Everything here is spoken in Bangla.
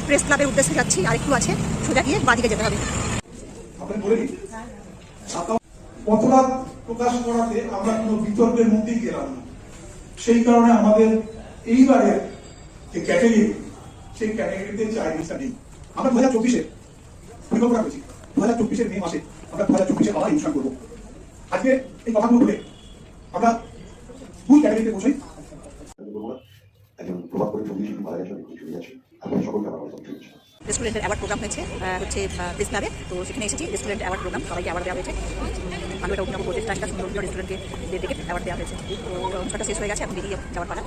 প্রেস ক্লাবের উদ্দেশ্যে যাচ্ছি, আর একটু আছে, সোজা গিয়ে বাদিকে যেতে হবে। মতবাদ প্রকাশ করাতে আমরা কোনো বিতর্কের মধ্যেই গেলাম না। সেই কারণে আমাদের এইবারের যে ক্যাটাগরি, সেই ক্যাটাগরিতে চাইনিজটা নেই। আমরা 2024-এর পরিকল্পনা করেছি, 2024-এর মে মাসে আমরা 2024-এর আবার অনুষ্ঠান করবো। আজকে এই কথাগুলো বলে আমরা ভুল ক্যাটাগরিতে পৌঁছাই। রেস্টুরেন্টের অ্যাওয়ার্ড প্রোগ্রাম হয়েছে হচ্ছে প্রেস ক্লাবে, তো সেখানে এসেছি। রেস্টুরেন্ট অ্যাওয়ার্ড প্রোগ্রাম, সবাইকে অ্যাওয়ার্ড দেওয়া হয়েছে। ভালো একটা অভিনব প্রচেষ্টা, একটা সুন্দর রেস্টুরেন্টকে ডেকে অ্যাওয়ার্ড দেওয়া হয়েছে। তো অনুষ্ঠানটা শেষ হয়ে গেছে, এখন বেরিয়ে যাওয়ার পালা।